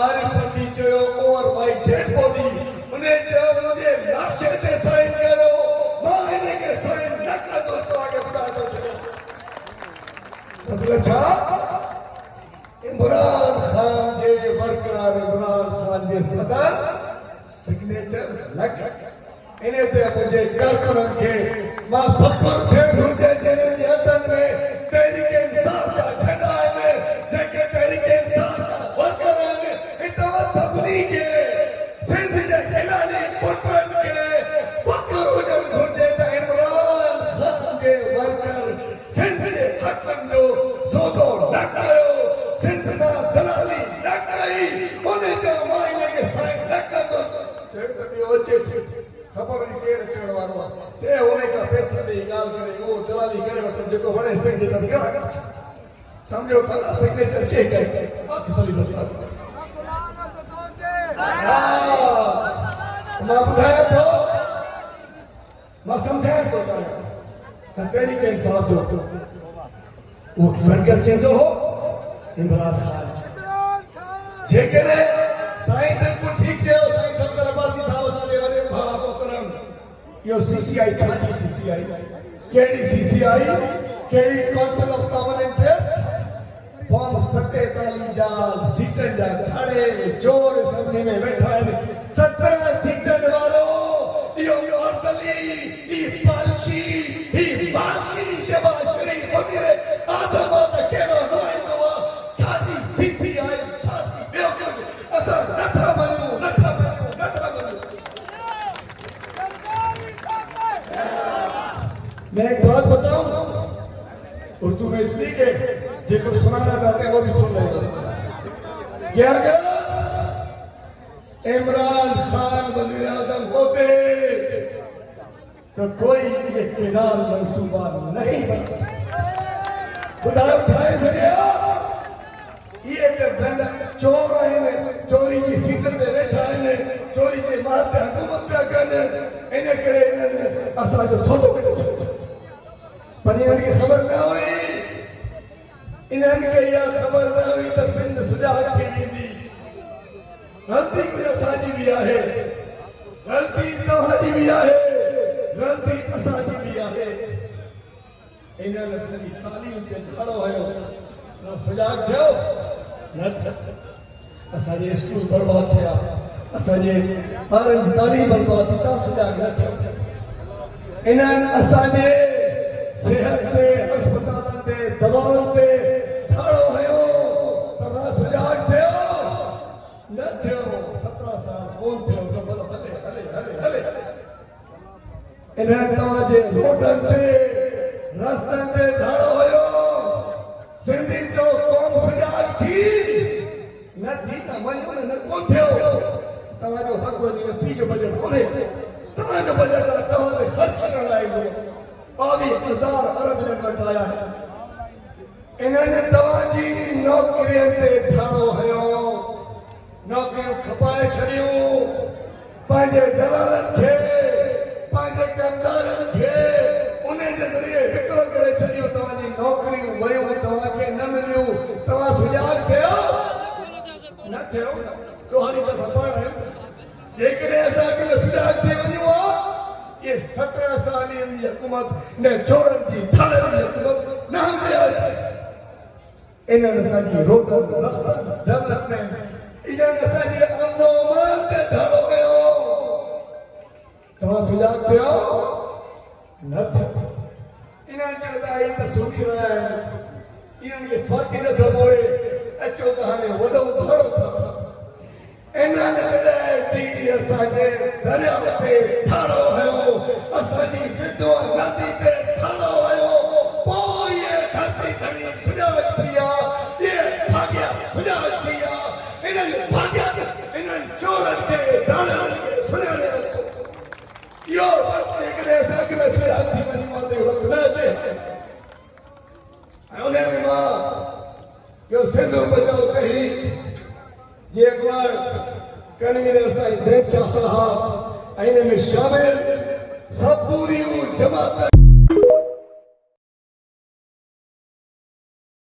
आरिफ की चयो over my dead body उन्हें जो मुझे लाश से साइन करो मां इन्हें के साइन न कर दोस्तों आगे बता दो मतलब छा इमरान खान जे वर्कर इमरान खान जे सदर सिग्नेचर लग इन्हें ते मुझे कारकुनन के मां फखर थे घुर्जे जने हथन में तहरीक इंसाफ का झंडा है जेके तहरीक इंसाफ का वर्कर है इतवा सभनी के सिंध जे खिलाड़ी पुटन के फखर हुजन घुर्जे त इमरान खान के वर्कर सिंध जे हकन जो सोदो न कयो सिंध सा दलाली न कई उन्हें जो मायने के साइन न कर चढ़ कभी ओचे खबर नहीं के चढ़ वारो चे होने का फैसला दे गाल करे वो दलाली करे मतलब जो बड़े सिग्नेचर करा समझो था सिग्नेचर के बस भली बता मैं बुधाया तो मैं समझाया तो तहरीक इंसाफ जो वो वर्कर के जो हो इमरान खान जेकरे साईं बिल्कुल ठीक है साईं सफदर अब्बासी साहब साडे वडे भाउ करन यो सीसीआई छाची सीसीआई केडी सीसीआई केडी council of common interest form 47 जाल सीटन जा खड़े चोर संधि में बैठा है 17 सीटन वालो यो औरतली ई पालशी ई बाशी शबाश शरीफ वजीर आजम दा केड़ो नुमाइंदो छाची सीसीआई छाची बेवकूफ असर नथा बनू मैं एक बात बताऊं उर्दू में स्पीक है जिनको सुनाना चाहते हैं वो भी सुन लेंगे क्या अगर इमरान खान वजीर आजम होते तो कोई ये किनार मंसूबा नहीं बन सकता खुदा उठाए सके ये बंदा चोर है चोरी की सीजन में बैठा है चोरी के माल पे हुकूमत पे करने इन्हें करे इन्हें असा जो सोचो के पर इनकी खबर न हुई इन्हें या खबर न हुई तो सिंध सुजाग की दी गलती कुछ असाजी भी है गलती तव्हाजी भी है गलती असाजी भी है इन्हें सॼी तालीम ते खड़ो है न सुजाग थियो न असांजे स्कूल बर्बाद थिया असांजे ॿारनि जी तालीम बर्बाद थी तव्हां सुजाग न थियो इन्हनि असांजे सेहत ते अस्पतालनि ते दवाउनि ते ठाड़ो हयो तव्हां सुजाग थियो न थियो 17 साल कोन थियो त भलो हले हले हले हले इन्हनि तव्हांजे रोडनि ते रस्तनि ते ठाड़ो हयो सिंधी जो क़ौम सुजाग थी न थी त वञो न कोन थियो तव्हांजो हक़ वञी पी जो बजट कोन्हे तव्हांजो बजट आहे तव्हां ते ख़र्च करण लाइ 22,000 अरब ने वटाया है इन्होंने तव्हांजी नौकरियुनि ते ठाड़ो हयो नौकरियूं खपाए छॾियूं पंहिंजे दलालनि खे पंहिंजे कमदारनि खे उन जे ज़रिए विकिरो करे छॾियो तव्हांजी नौकरियूं वयूं तव्हांखे न मिलियूं तव्हां सुजाग थियो न थियो तोहारी असां पाण आहियूं जेकॾहिं असांखे सुजाग थी वञूं ये 17 साल की हुकूमत ने चोरन की थाने की हुकूमत न हमें इन्होंने साजी रोड रास्ता डेवलपमेंट इन्होंने साजी अमनो मान ते धाड़ो गयो तव्हां सुजाग थियो न थियो इन्होंने चवंदा त सुखी रहिया आहिनि इन्हनि खे फ़र्क़ु ई नथो पवे अचो त हाणे वॾो धाड़ो था इन्होंने चीज असांजे दरिया ते ठाड़ो हयो असांजी सिंधु नदी ते ठाड़ो हयो पोइ ये धरती धणी सुजाग थी आहे ये भाग्या सुजाग थी आहे इन्हनि भाग्या इन्हनि चोरनि खे दाणनि खे सुञाणे इहो वक़्तु हिकिड़े असांखे सुजाग थी वञी मां ते वक़्तु न अचे ऐं उन में मां इहो सिंधु बचाओ तहरीक जे कन्वीनर साईं ज़ैद शाह साहब ऐं इन में शामिल सब पूरी जमात